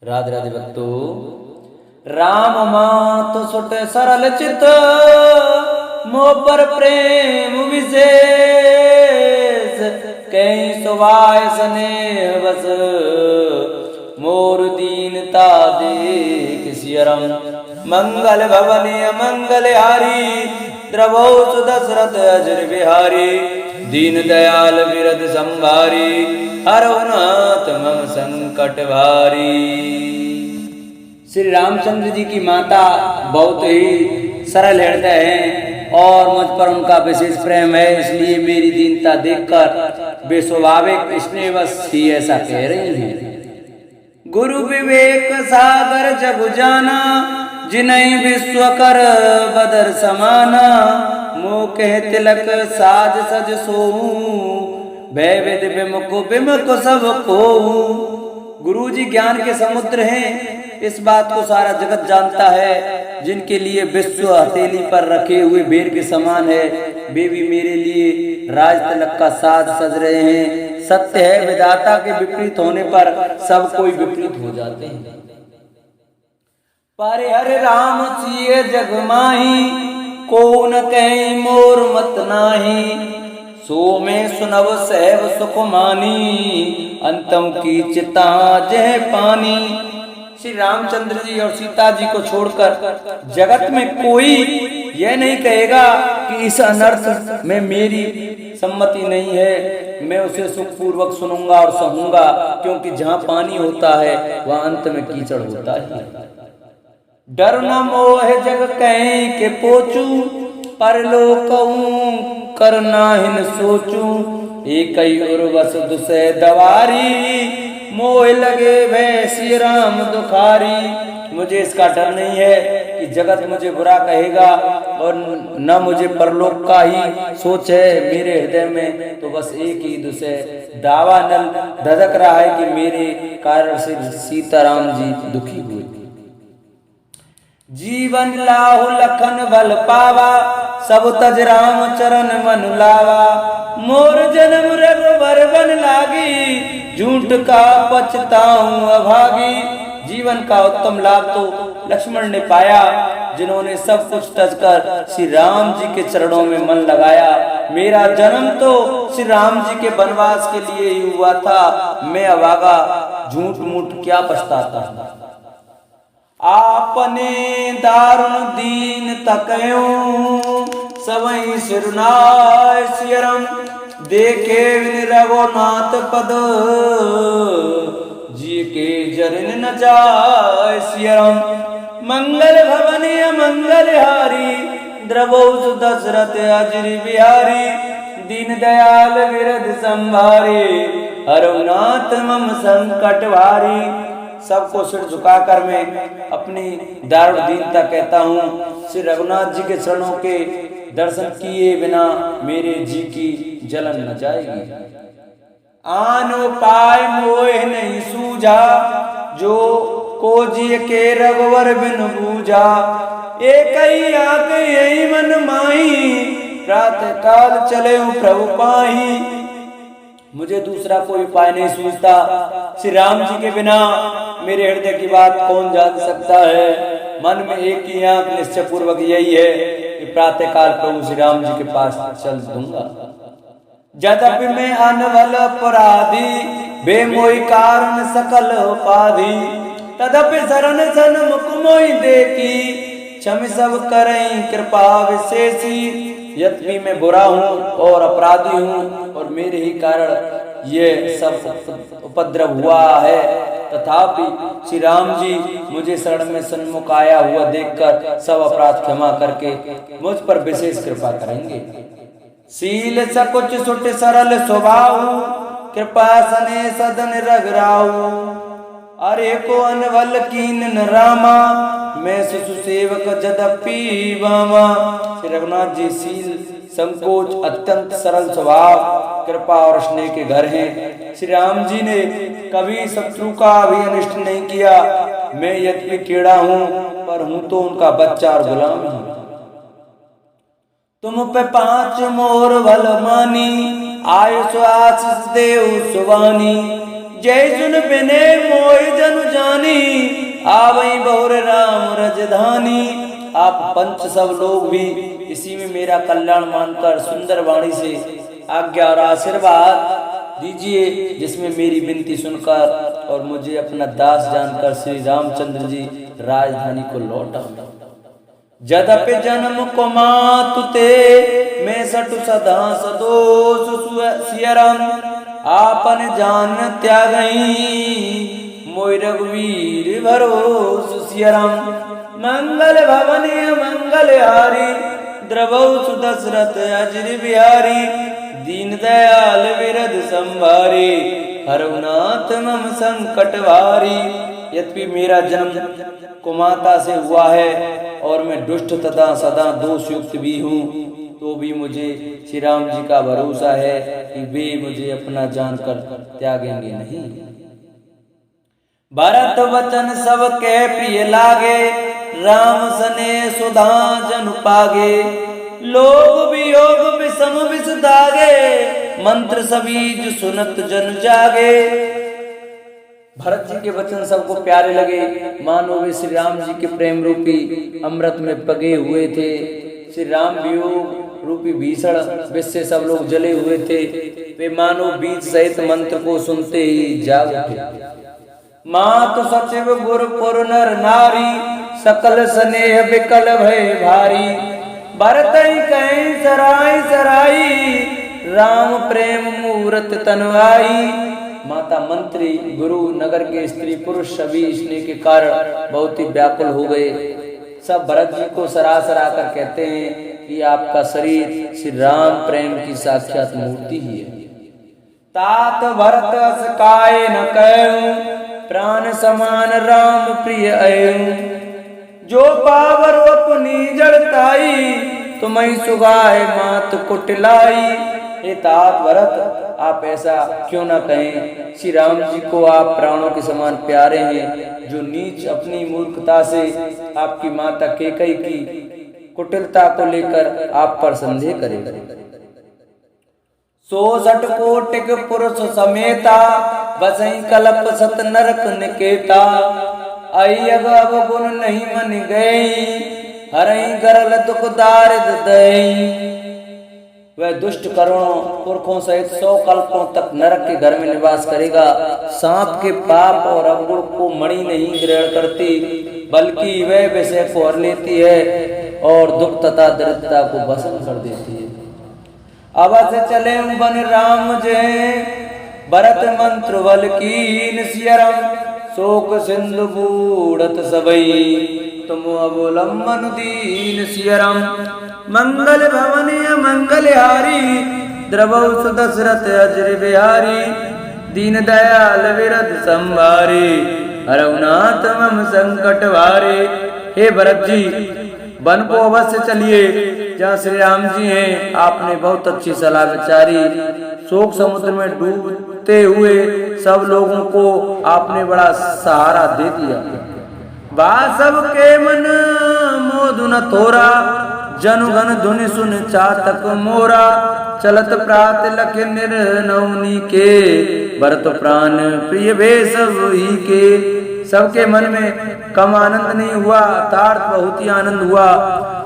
राधे राधे भक्तो। राम मात सुट सरल चित मोह पर प्रेम विशेष कहीं सुवाय स्नेह बस मोर दीनता देख सियरम मंगल भवन अमंगल हारी द्रवो सुदशरथ अजर बिहारी दीन दयाल विरद संभारी हरनाथ मम संकट भारी। श्री रामचंद्र जी की माता बहुत ही सरल हृदय हैं और मुझ पर उनका विशेष प्रेम है, इसलिए मेरी दीनता देखकर वे स्वाभाविक स्नेहवश ही ऐसा कह रही हैं। गुरु विवेक सागर जग जाना जिन्हीं विश्व कर बदर समाना मोह कह तिलक साज सज सोऊं भय विद विमुख विमुख सब को। गुरु जी ज्ञान के समुद्र हैं, इस बात को सारा जगत जानता है। जिनके लिए विश्व हथेली पर रखे हुए बेर के समान है, वे भी मेरे लिए राज तिलक का साज सज रहे हैं। सत्य है, विधाता के विपरीत होने पर सब कोई विपरीत हो जाते हैं। पर हरे राम सिए जग माही को न कहीं मोर मत नाही सो में सुनव सहब सुख मानी अंतम की चिता जह पानी। श्री रामचंद्र जी और सीता जी को छोड़कर जगत में कोई यह नहीं कहेगा कि इस अनर्थ में मेरी सम्मति नहीं है, मैं उसे सुखपूर्वक सुनूंगा और सहूंगा, क्योंकि जहाँ पानी होता है वहाँ अंत में कीचड़ होता है। डर न मोह जग कहीं के पोचू परलोकऊं करना हिन सोचू एक उर्वस दुसै दवारी मोह लगे भैसी राम दुखारी। मुझे इसका डर नहीं है कि जगत मुझे बुरा कहेगा और न मुझे परलोक का ही सोच है मेरे हृदय में, तो बस एक ही दुसै दावा नल धधक रहा है कि मेरे कारण से सीताराम जी दुखी हुए। जीवन लाहु लखन बल पावा सब तज राम चरण मन लावा मोर जन्म रघुबर बन लागी झूठ का पछताऊं अभागी। जीवन का उत्तम लाभ तो लक्ष्मण ने पाया, जिन्होंने सब कुछ तज कर श्री राम जी के चरणों में मन लगाया। मेरा जन्म तो श्री राम जी के वनवास के लिए ही हुआ था, मैं अभागा झूठ मूठ क्या पछताता। आपने दारुण दीन तकयूं सवई सिरनाय सियरम देखे विन रघुनाथ पद जी के जरिन न जाय सियरम मंगल भवन मंगल हारी द्रवो दशरथ अजरी बिहारी दीन दयाल विरद संभारी हरनाथ मम संकट भारी। सबको सिर झुकाकर मैं अपनी दारुण दीनता कहता हूँ, श्री रघुनाथ जी के चरणों के दर्शन किए बिना मेरे जी की जलन न जाएगी। आनो पाय मोह नहीं सूझा जो को जी के रघुवर बिन बूझा एक ही आग यही मन माही प्रातः काल चले प्रभु पाही। मुझे दूसरा कोई उपाय नहीं सूझता, श्री राम जी के बिना मेरे हृदय की बात कौन जान सकता है। मन में एक ही आंख निश्चय पूर्वक यही है कि प्रातः काल प्रभु श्री राम जी के पास चल दूंगा। यद्यपि मैं अनवल अपराधी बेमोहि कारण सकल उपाधि तदपि शरण सन मुख मोहि देखी क्षम सब करई कृपा विशेषी। यद्यपि मैं बुरा हूँ और अपराधी हूँ और मेरे ही कारण ये सब उपद्रव हुआ है, तथापि श्री राम जी मुझे शरण में सन्मुख आया हुआ देखकर सब अपराध क्षमा करके मुझ पर विशेष कृपा करेंगे। शील सकुच सुट सरल स्वभाव कृपा सने सदन रघुराऊ अरे को अनवल कीन न रामा मैं शिशु सेवक जदपि वामा। श्री रघुनाथ जी शील संकोच अत्यंत सरल स्वभाव कृपा और स्नेह के घर हैं। श्री राम जी ने कभी शत्रु का भी अनिष्ट नहीं किया। मैं यद्यपि टेढ़ा हूँ पर हूँ तो उनका बच्चा और गुलाम हूँ। तुम पे पांच मोर भल मानी आयुष आशीष देव सुवानी जय सुन बिने मोय जनु जानी, आवई बहुर राम रजधानी। आप पंच सब लोग भी इसी में मेरा कल्याण मानकर सुंदर वाणी से आज्ञा और आशीर्वाद दीजिए, जिसमें मेरी विनती सुनकर और मुझे अपना दास जानकर श्री रामचंद्र जी राजधानी को लौटाओ। जदपि जन्म को मातुते मैं सटु सदा सदोष सियरम, आपन जान त्यागई मोय रघुवीर भरोस सियरम। मंगल भवनीय मंगल हारी, द्रवौ सुदशरथ अजर बिहारी। दीन दयाल विरद संभारे, हरनाथ मम संकट भारी। यद्यपि मेरा जन्म कुमाता से हुआ है और मैं दुष्ट तथा सदा दोष युक्त भी हूँ, तो भी मुझे श्री राम जी का भरोसा है कि वे मुझे अपना जानकर त्यागेंगे नहीं। भरत वचन सब के प्रिय लागे, राम सने सुधा जन पागे। लोग वियोग विषम विष दागे, मंत्र सबीज सुनत जन जागे। भरत जी के वचन सबको प्यारे लगे, मानो वे श्री राम जी के प्रेम रूपी अमृत में पगे हुए थे। श्री राम वियोग रूपी भीषण विष से सब लोग जले हुए थे। वे मानो बीज सहित मंत्र को सुनते ही जाग उठे। मात सचिव गुर पुर नर नारी, सकल स्नेह विकल भय भारी। भरत कहीं सराय सराई, राम प्रेम मूरत तनवाई। माता मंत्री गुरु नगर के स्त्री पुरुष सभी स्नेह के कारण बहुत ही व्याकुल हो गए। सब भरत जी को सरासर आकर कहते हैं कि आपका शरीर श्री राम प्रेम की साक्षात मूर्ति ही है। तात भरत अस काय न कहूं, प्राण समान राम प्रिय अयं। जो पावर अपनी जड़ताई, तुम्हें सुगाए मात कुटिलाई। हे तात भरत, आप ऐसा क्यों ना कहें, श्री राम जी को आप प्राणों के समान प्यारे हैं। जो नीच अपनी मूर्खता से आपकी माता कैकेयी की कुटिलता को लेकर आप पर संदेह करेगा। 66 कोटिक पुरुष समेता, बसई कल्प सत नरक निकेता। अयग अवगुण नहीं मन गई, हरई गरल दुख दारिद दई। वह दुष्ट करोड़ों पुरखों सहित 100 कल्पों तक नरक के घर में निवास करेगा। सांप के पाप और अवगुण को मणि नहीं ग्रहण करती, बल्कि वह विषय को हर लेती है और दुख तथा दरिद्रता को भस्म कर देती है। अवश्य चले बन राम जय, भरत मंत्र बल कीन सियरम। शोक सिंधु बूढ़त सबई, तुम अवलंबन दीन सियरम। मंगल भवनीय मंगल हारी, द्रवौ सुदशरथ अजर बिहारी। दीन दयाल विरद संभारे, हरनाथ मम संकट भारे। हे भरत जी, वन को अवश्य चलिए जहाँ श्री राम जी हैं। आपने बहुत अच्छी सलाह विचारी। शोक समुद्र में डूबते हुए सब लोगों को आपने बड़ा सहारा दे दिया। वासव के मन मोदु न थोरा, जनुगन धुनि सुन चातक मोरा। चलत प्रात लख निर्नौनी के, भरत प्राण प्रिय भेष ही के। सबके मन में कम आनंद नहीं हुआ, अर्थात बहुत ही आनंद हुआ।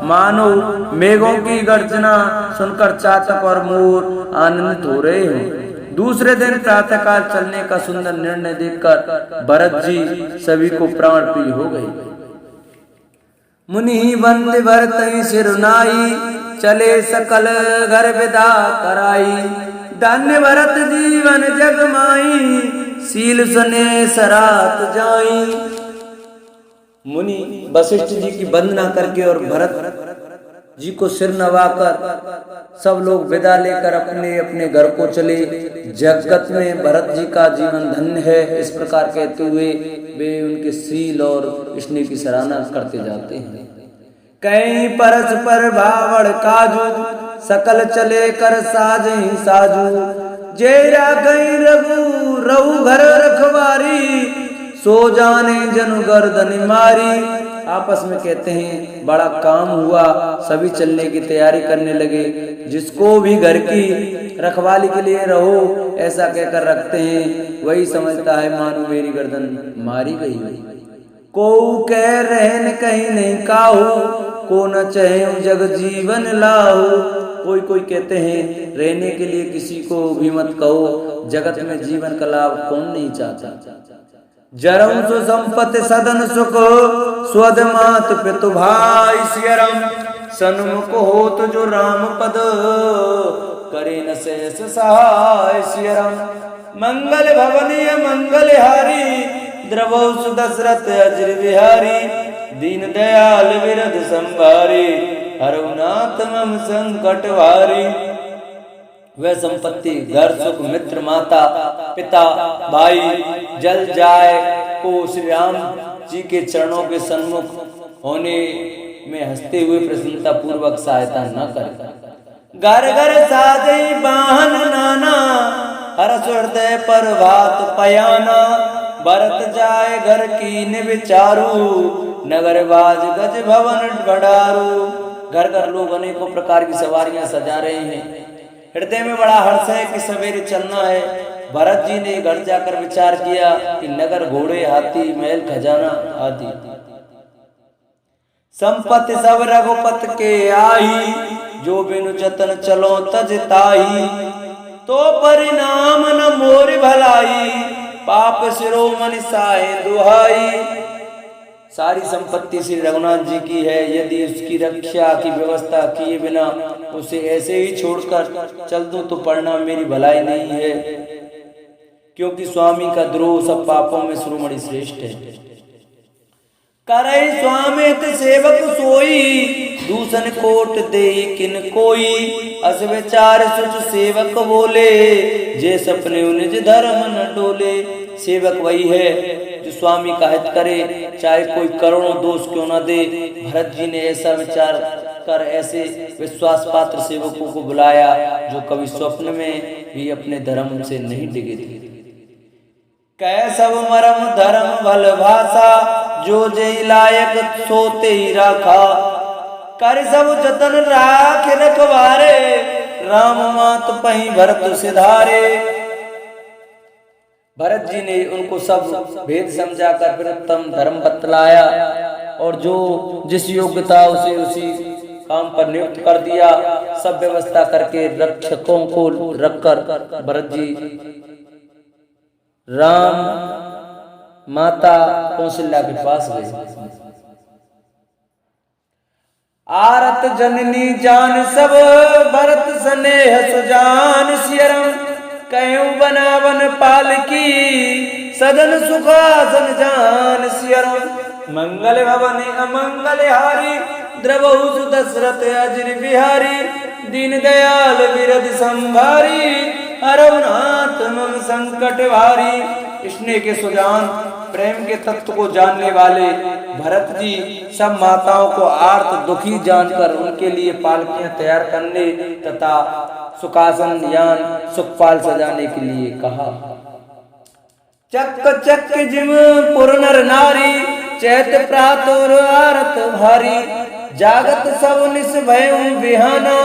मानो मेघों की गर्जना सुनकर चातक और मोर आनंदित हो रहे हो। दूसरे दिन प्रातःकाल चलने का सुंदर निर्णय देखकर भरत जी सभी को प्राण प्रिय हो गए। मुनि बंद भरत सिरुनाई, चले सकल घर विदा कराई। धन्य भरत जीवन जग माई, सील सुने सरात जाई। मुनि वशिष्ठ जी की वंदना करके और भरत जी को सिर नवाकर सब लोग विदा लेकर अपने अपने घर को चले। जगत में भरत जी का जीवन धन्य है, इस प्रकार कहते हुए वे उनके शील और स्नेह की सराहना करते जाते हैं। कहीं परस्पर भावड़ काजू, सकल चले कर साज ही साजू। जेरा गई रघु रहु घर रखवारी, सो जाने जनु गर्दन मारी। आपस में कहते हैं बड़ा काम हुआ, सभी चलने की तैयारी करने लगे। जिसको भी घर की रखवाली के लिए रहो ऐसा कहकर रखते हैं, वही समझता है मानो मेरी गर्दन मारी गई हो। को कह रहन कहीं नहीं काहू, को न चाहे जग जीवन लाहू। कोई कोई कहते हैं रहने के लिए किसी को भी मत कहो, जगत में जीवन का लाभ कौन नहीं चाहता। जरम सु संपत्ति सदन सुख, स्वद मात पितु भाई सियरम। सन्मुख हो तो जो राम पद, करे न सहस सहाय सियरम। मंगल भवनीय मंगल हारी, द्रवौ सु दशरथ अजर बिहारी। दीन दयाल विरध संभारी, हरनाथ मम संकट वारी। वह संपत्ति घर सुख मित्र माता पिता भाई जल जाए को श्री राम जी के चरणों के सन्मुख होने में हंसते हुए प्रसन्नता पूर्वक सहायता न करे। घर घर साधे बाहन नाना, हर्ष हृदय पर भात पयाना। भरत जाए घर कीन विचारू, नगर बाज गज भवन बढ़ारू। घर घर लोग अनेकों प्रकार की सवारियां सजा रहे हैं। हृदय में बड़ा हर्ष है कि सवेरे चलना है। भरत जी ने घर जाकर विचार किया कि नगर घोड़े हाथी महल खजाना आदि संपत्ति सब रघुपत के आई। जो बिनु जतन चलो तज ताही, तो परिणाम न मोर भलाई। पाप शिरोमणि साए दुहाई। सारी संपत्ति श्री रघुनाथ जी की है, यदि उसकी रक्षा की व्यवस्था किए बिना उसे ऐसे ही छोड़कर चल दूं तो परिणाम मेरी भलाई नहीं है, क्योंकि स्वामी का द्रोह सब पापों में शिरोमणि श्रेष्ठ है। करई स्वामित सेवक सोई, दूषण कोट दे किन कोई। अस विचार सुच सेवक बोले, जे सपने निज धर्म न डोले। सेवक वही है जो स्वामी का हित करे, चाहे कोई करोड़ों दोष क्यों न दे। भरत जी ने ऐसा विचार कर ऐसे विश्वास पात्र सेवकों को बुलाया जो कभी स्वप्न में भी अपने धर्म से नहीं डिगे थे। कह सब मरम धर्म भल भाषा, जो जय लायक सोते ही राखा। कर सब जतन राख रखवारे, राम मात पही भरत सिधारे। भरत जी ने उनको सब भेद समझाकर फिर उत्तम धर्म बतलाया और जो जिस योग्य था उसे उसी काम पर नियुक्त कर दिया। सब व्यवस्था करके रक्षकों को रखकर भरत जी राम माता कौशल्या के पास गए। आरत जननी जान सब, भरत स्नेह सुजान सियरम। कहूं बनावन पाल की, सदन सुखासन जान सियरम। मंगल भवन अमंगल हारी, द्रवहु सु दशरथ अजर बिहारी। दीन दयाल विरध संभारी, हरनाथ मम संकट भारी। स्नेह के सुजान प्रेम के तत्व को जानने वाले भरत जी सब माताओं को आर्त दुखी जानकर उनके लिए पालकियां तैयार करने तथा सुखासन यान सुखपाल सजाने के लिए कहा। चक चक जिम पुर नर नारी, चैत प्रातुर आरत भारी। जागत सब निस भयं बिहाना,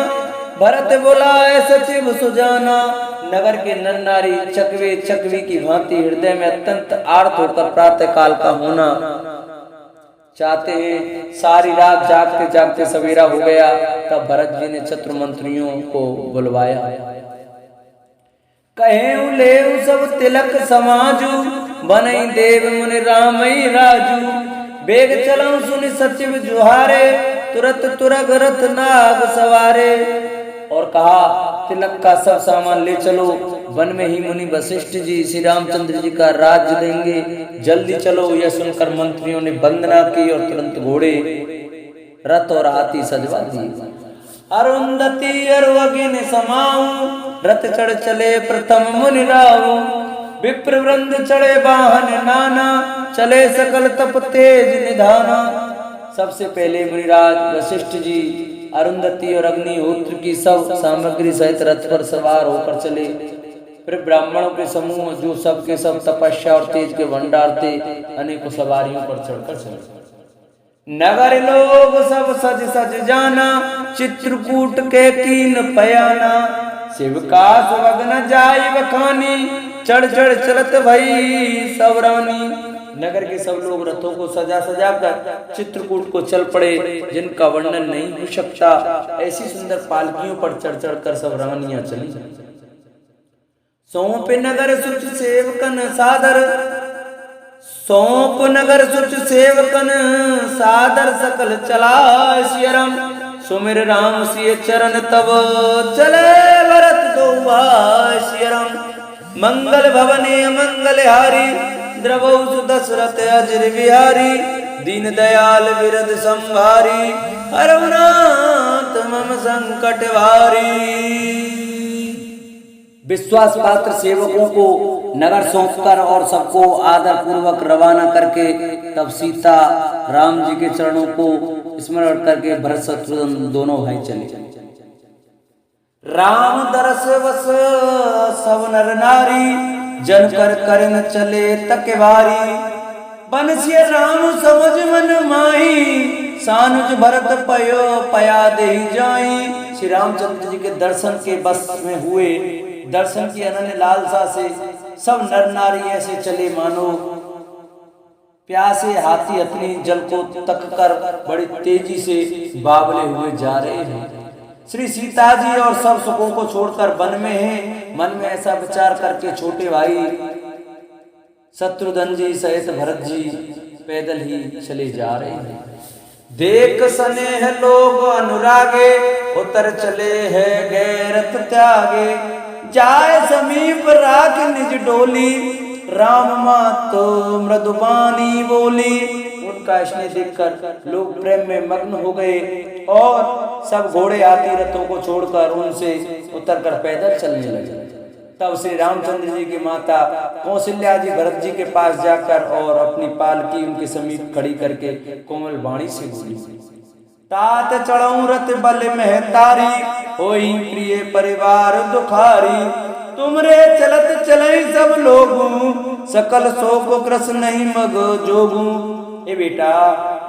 भरत बुलाए सचिव सुजाना। नगर के नर नारी चकवे चकवी की भांति हृदय में अत्यंत आर्त होकर प्रातः काल का होना चाहते हैं। सारी रात जागते जागते सवेरा हो गया, तब भरत जी ने चतुर मंत्रियों को बुलवाया। कहें ले सब तिलक समाजू, बनई देव मुनि रामई राजू। बेग चलऊं सुनि सचिव जुहारे, तुरत तुरग रथ नाग सवारे। और कहा तिलक का सब सामान ले चलो, वन में ही मुनि वशिष्ठ जी श्री रामचंद्र जी का राज्य देंगे, जल्दी चलो। यह सुनकर मंत्रियों ने वंदना की और तुरंत घोड़े रथ और हाथी सजवा दिए। अरुंधति अरवगिन समाऊ, रथ चढ़ चले प्रथम मुनि राऊ। विप्र वृंद चढ़े वाहन नाना, चले सकल तप तेज निधाना। सबसे पहले मुनिराज वशिष्ठ जी अरुंधति और अग्निहोत्र की सब सामग्री सहित रथ पर सवार होकर चले। फिर ब्राह्मणों के समूह जो सबके सब तपस्या और तेज के भंडार थे, अनेकों सवारियों पर चढ़कर चले। नगर लोग सब सज सज जाना, चित्रकूट के कीन पयाना। शिव का सुभग न जाई बखानी, चढ़ चढ़ चलत भई सब रानी। नगर के सब लोग रथों को सजा सजा कर चित्रकूट को चल पड़े, जिनका वर्णन नहीं हो सकता। ऐसी सुंदर पालकियों पर चढ़ चढ़ कर सब रानियां चली। सौंप नगर सुच सेवकन सादर, सौंप नगर सुच सेवकन सादर, सकल चला सियरम। सुमिर राम सिय चरण तब चले भरत दो सियरम। मंगल भवने मंगल हारी, द्रवौ दशरथ अजर बिहारी। दीन दयाल विरद संभारी, रघुनाथ मम संकट भारी। विश्वास पात्र सेवकों को नगर सौंपकर और सबको आदर पूर्वक रवाना करके तब सीता राम जी के चरणों को स्मरण करके भरत शत्रुघ्न दोनों भाई चले। राम दरस वस सब नर नारी, जन कर करन चले तक बारी। बनसिय राम समझ मन माही, सानुज भरत पयो पया दे जाई। श्री रामचंद्र जी के दर्शन के बस में हुए, दर्शन की अनन्य लालसा से सब नर नारी ऐसे चले मानो प्यासे हाथी अपनी जल को तक कर बड़ी तेजी से बावले हुए जा रहे हैं। श्री सीता जी और सब सुखों को छोड़कर वन में हैं। मन में ऐसा विचार करके छोटे भाई शत्रुघ्न जी सहित भरत जी पैदल ही चले जा रहे हैं। देख स्नेह लोग अनुरागे, उतर चले हैं गैरत त्यागे। जाय समीप राख निज डोली, राम मातो मृदुबानी बोली। उनका स्नेह देखकर लोग प्रेम में मग्न हो गए और सब घोड़े हाथी रथों को छोड़कर उनसे उतरकर पैदल चलने लगे। तब श्री रामचंद्र जी की माता कौशल्या जी भरत जी के पास जाकर और अपनी पालकी उनके समीप खड़ी करके कोमल वाणी से बोली, तात चढ़ऊ रथ बल में तारी, होई प्रिय परिवार दुखारी। तुमरे चलत चलई सब लोगू, सकल शोक कृष्ण नहीं मग जोगू। ए बेटा,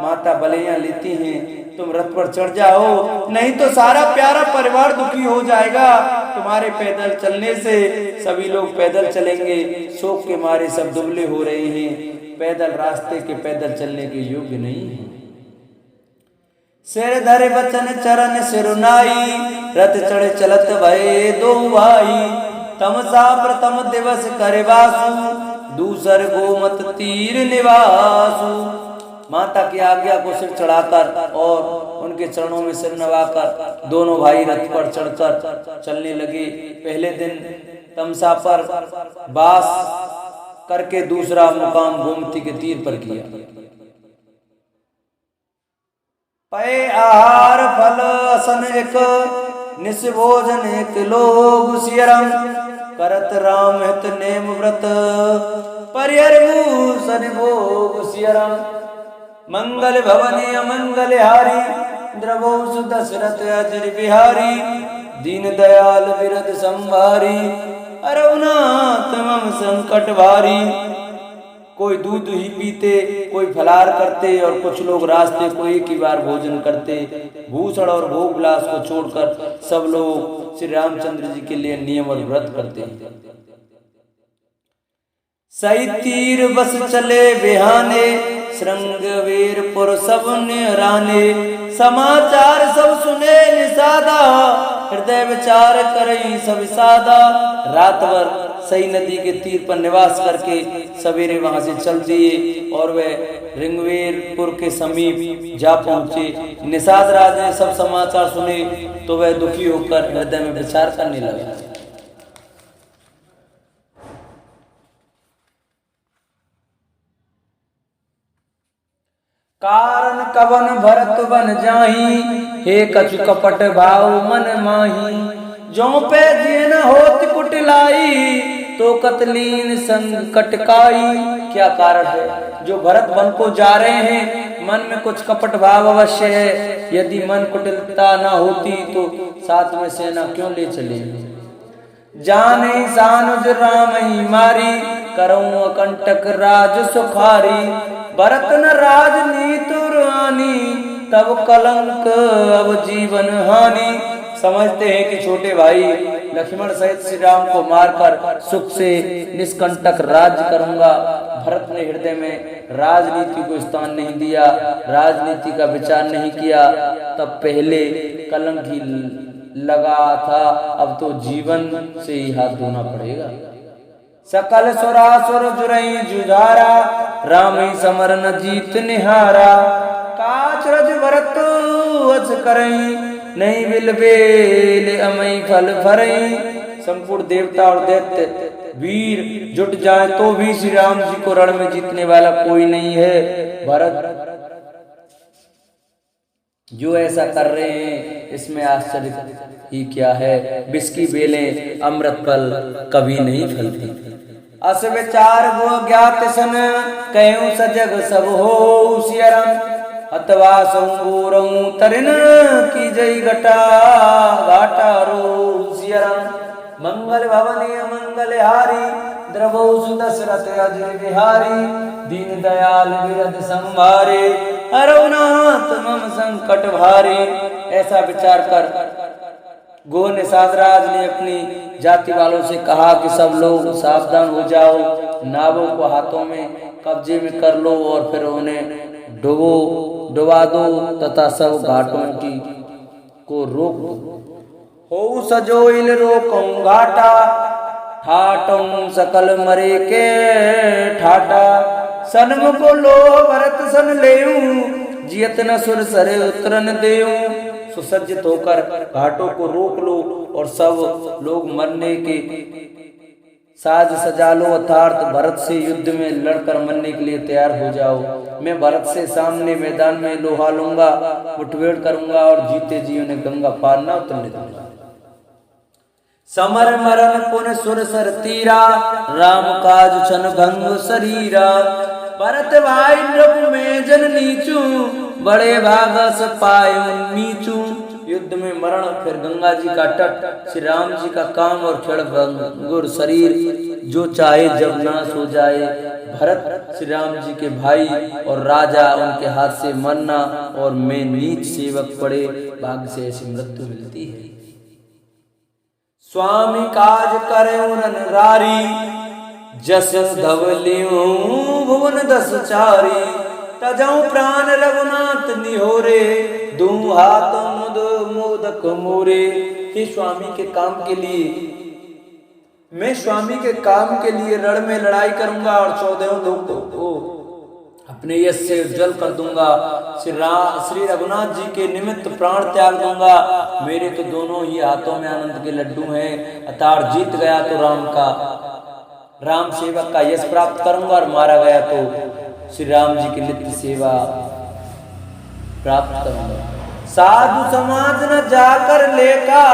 माता बलियां लेती हैं, तुम रथ पर चढ़ जाओ, नहीं तो सारा प्यारा परिवार दुखी हो जाएगा। तुम्हारे पैदल चलने से सभी लोग पैदल चलेंगे, शोक के मारे सब दुबले हो रहे हैं, पैदल रास्ते के पैदल चलने के योग्य नहीं है। सिर धरे बचन चरण सिरुनाई, रथ चढ़े चलत भये दो भाई। तमसा प्रथम दिवस करे वासु, दूसर गोमत तीर निवासु। माता की आज्ञा को सिर चढ़ाकर और उनके चरणों में सिर नवाकर दोनों भाई रथ पर चढ़कर चलने लगे। पहले दिन तमसा पर वास करके दूसरा मुकाम गोमती के तीर पर किया। पय आहार फल असन एक, निस भोजन एक लोग सियरम। करत राम हित नेम व्रत, परिहर भूषण भोग सियरम। मंगल भवने अमंगल हारी, द्रवौ दशरथ अजर बिहारी। दीन दयाल विरद संभारी, रघुनाथ मम संकट भारी। कोई दूध ही पीते, कोई फलाहार करते और कुछ लोग रास्ते को एक ही बार भोजन करते। भूषण और भोग विलास को छोड़कर सब लोग श्री रामचंद्र जी के लिए नियम और व्रत करते हैं। सही तीर बस चले बिहाने, श्रृंगवीरपुर सब निहराने। समाचार सब सुने निषादा, हृदय विचार करई सब सादा। रात भर सही नदी के तीर पर निवास करके सवेरे वहां से चल दिए और वे ऋंगवीरपुर के समीप जा पहुंचे। निषाद राज ने सब समाचार सुने तो वह दुखी होकर हृदय में विचार करने लगा। कारण कवन भरत बन जाही, हे कछु कपट भाव मन माही। जो पे जिन होत कुटिलाई, तो कतलीन संकट काई। क्या कारण है? जो भरत वन को जा रहे हैं, मन में कुछ कपट भाव अवश्य है। यदि मन कुटिलता न होती तो साथ में सेना क्यों ले चले। जाने सानुज राम ही मारी, करऊं अकंटक राज सुखारी। भरत न राजनीतुर आनी, तब कलंक अब जीवन हानि। समझते हैं कि छोटे भाई लक्ष्मण सहित श्री राम को मारकर सुख से निष्कंटक राज्य करूंगा। भरत ने हृदय में राजनीति को स्थान नहीं दिया, राजनीति का विचार नहीं किया। तब पहले कलंक ही लगा था, अब तो जीवन से ही हाथ धोना पड़ेगा। सकल सुरासुर जुरई जुझारा, राम ही समर न जीत निहारा। काच रज भरत वच करई, नहीं बिलबेल अमई फल फरई। संपूर्ण देवता और दैत्य वीर जुट जाए तो भी श्री राम जी को रण में जीतने वाला कोई नहीं है। भरत जो ऐसा कर रहे हैं इसमें आश्चर्य ही क्या है। विष की बेलें अमृत फल कभी नहीं फलती। अस विचार गो ज्ञात सन, कहूं सजग सब हो सियरम। अथवा संगोरऊ तरिन की जय घटा घाटा रो सियरम। मंगल भवनीय मंगल हारी, द्रवौ सुदशरथ अजर बिहारी। दीन दयाल विरद संभारे, अरुणात मम संकट भारी। ऐसा विचार कर गो निषाद राज ने अपनी जाति वालों से कहा कि सब लोग सावधान हो जाओ, नावों को हाथों में कब्जे में कर लो और फिर उन्हें डुबा दो तथा सब घाटों की को रोक दो। हो सजोइल रोकऊं घाटा, ठाटऊं सकल मरे के ठाटा। सन्मुख लो भरत सन लेऊं, जियत न सुर सरे उतरन देऊं। सुसज्जित होकर घाटों को रोक लो और सब लोग मरने के साज सजा लो, अर्थात भरत से युद्ध में लड़कर मरने के लिए तैयार हो जाओ। मैं भरत से सामने मैदान में लोहा लूंगा, मुठभेड़ करूंगा और जीते जी उन्हें गंगा पार न उतरने दूंगा। समर मरण पुन सुर सर तीरा, राम काज छन भंग शरीरा। भरत भाई नृप में जन नीचू, बड़े भागस पाए नीचू। युद्ध में मरण, फिर गंगा जी का तट, श्री राम जी का काम और क्षण भंगुर शरीर, जो चाहे जब नाश हो जाए। भरत श्री राम जी के भाई और राजा, उनके हाथ से मरना और मैं नीच सेवक पड़े, भाग्य से ऐसी मृत्यु मिलती है। स्वामी काज करे उरन रारी, जस धवलियों भुवन दस चारी। तजऊ प्राण रघुनाथ निहोरे, दूं हाथ मुद मोदक मोरे। हे स्वामी के काम के लिए, मैं स्वामी के काम के लिए रण में लड़ाई करूंगा और 14 लोगों को अपने यश से उज्जवल कर दूंगा। श्री रघुनाथ जी के निमित्त प्राण त्याग दूंगा। मेरे तो दोनों ही हाथों में आनंद के लड्डू हैं। अतार जीत गया तो राम सेवक का यश प्राप्त करूंगा और मारा गया तो श्री राम जी की नित्य सेवा प्राप्त करूंगा। साधु समाज न जाकर लेका,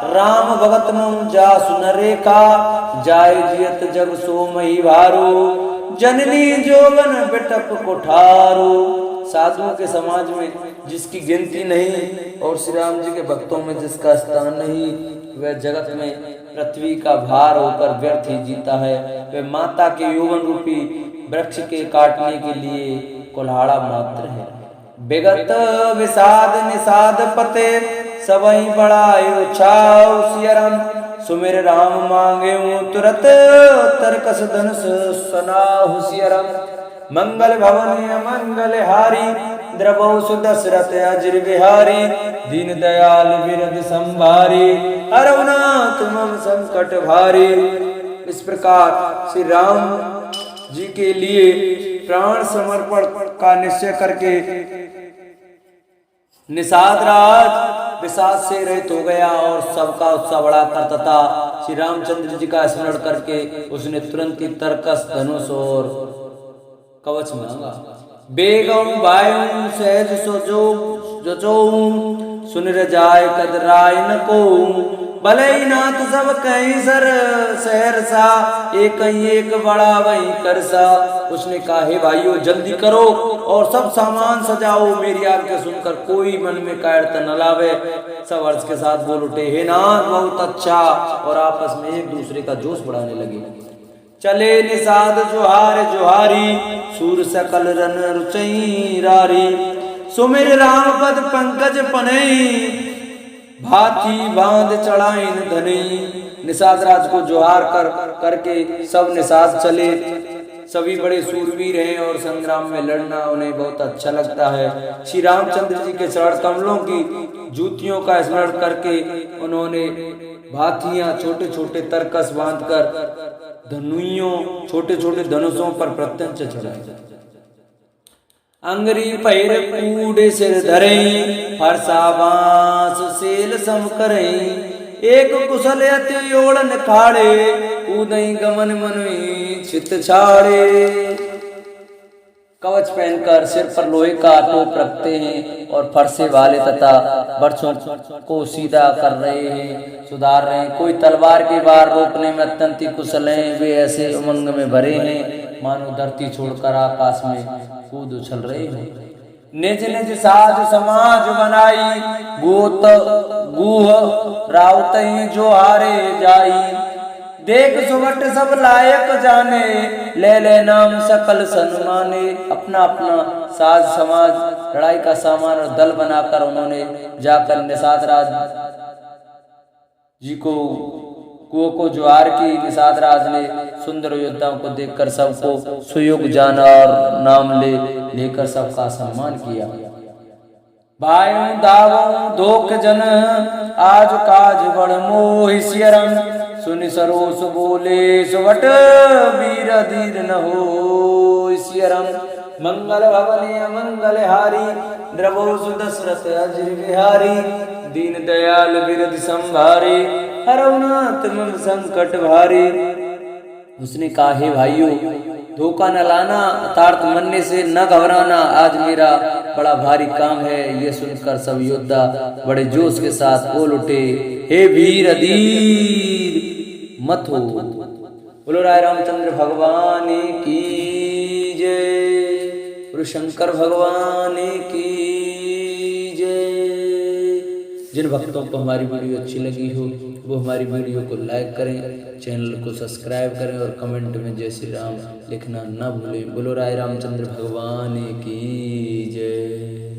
राम भगत मऊ जा सुन रेखा। जाय जियत जग सो मही भारो, जननी जोगन बिटप कोठारो। साधुओं के समाज में जिसकी गिनती नहीं और श्री राम जी के भक्तों में जिसका स्थान नहीं, वह जगत में पृथ्वी का भार होकर व्यर्थ ही जीता है। वह माता के यौवन रूपी वृक्ष के काटने के लिए कुल्हाड़ा मात्र है। विगत विषाद निषाद पते, सबई बड़ायो छाऊ सियरम। सुमिर राम मांगे तुरत, तरकस धनुष सनाहु सियरम। मंगल भवन मंगल हारी, द्रवौ सुदशरथ अजर बिहारी। दीन दयाल विरद संभारी, अरुणात मम संकट भारी। इस प्रकार श्री राम जी के लिए प्राण समर्पण का निश्चय करके निषाद राज विषाद से रहित हो गया और सबका उत्साह बढ़ाकर तथा श्री रामचंद्र जी का स्मरण करके उसने तुरंत ही तरकस धनुष और कवच मांगा। बेगम वायु सहज सोजो सुन जाय कदराय न को। भले नाथ सब कहीं सर शहर सा, एक बड़ा वही कर सा। उसने कहा हे भाइयों जल्दी करो और सब सामान सजाओ, मेरी आज्ञा सुनकर कोई मन में कायरता न लावे। सब अर्ज के साथ बोल उठे हे नाथ बहुत अच्छा, और आपस में एक दूसरे का जोश बढ़ाने लगे। चले निषाद जोहार जोहारी, सूर सकल रन रुचई रारी। सुमिर राम पद पंकज पनई, भाथी बांध चढ़ाइन धनई। निषाद राज को जोहार करके सब निषाद चले। सभी बड़े सूरवीर हैं और संग्राम में लड़ना उन्हें बहुत अच्छा लगता है। श्री रामचंद्र जी के चरण कमलों की जूतियों का स्मरण करके उन्होंने भाथियां छोटे छोटे तरकस बांधकर धनुइयों छोटे छोटे धनुषों पर प्रत्यंच चढ़ाए। अंगरी पैर कूड़े सिर धरई, फरसा बांस सेल सम करई। एक कुशल अति ओढ़न खाड़े, उदई गमन मनुई चित छाड़े। कवच पहनकर सिर पर लोहे का टोप रखते हैं और फरसे वाले तथा बरछों को सीधा कर रहे हैं, सुधार रहे हैं। कोई तलवार के वार रोकने में अत्यंत ही कुशल हैं। वे ऐसे उमंग में भरे हैं मानो धरती छोड़कर आकाश में कूद उछल रहे हैं। निज निज साज समाज बनाई, गोत गुह राउत जो हारे जाई। देख सुवट सब लायक जाने, ले ले नाम सकल सन्माने। अपना अपना साज समाज लड़ाई का सामान और दल बनाकर उन्होंने जाकर निषाद राज जी को कुओं को जोहार की। निषाद राज ने सुंदर योद्धाओं को देखकर सबको सुयोग जाना और नाम लेकर सबका सम्मान किया। भाइयों दावों धोख जन, आज काज बड़ मोहि सियरम। सुनि सरोस बोले सुवट, वीर धीर न हो सियरम। मंगल भवने अमंगल हारी, द्रवो सुदशरथ अजिर बिहारी। दीन दयाल बिरधि संभारे, हरउनाथ मम संकट भारी। उसने कहा, हे भाइयों, धोखा न लाना, अतार्थ मनने से न घबराना। आज मेरा बड़ा भारी काम है। ये सुनकर सब योद्धा बड़े जोश के साथ बोल उठे, हे वीर धीर मत हो। बोलो राय रामचंद्र भगवान की जय, बोलो शंकर भगवान की जय। जिन भक्तों को हमारी वीडियो अच्छी लगी हो वो हमारी वीडियो को लाइक करें, चैनल को सब्सक्राइब करें और कमेंट में जय श्री राम लिखना ना भूलें। बोलो राय रामचंद्र भगवान की जय।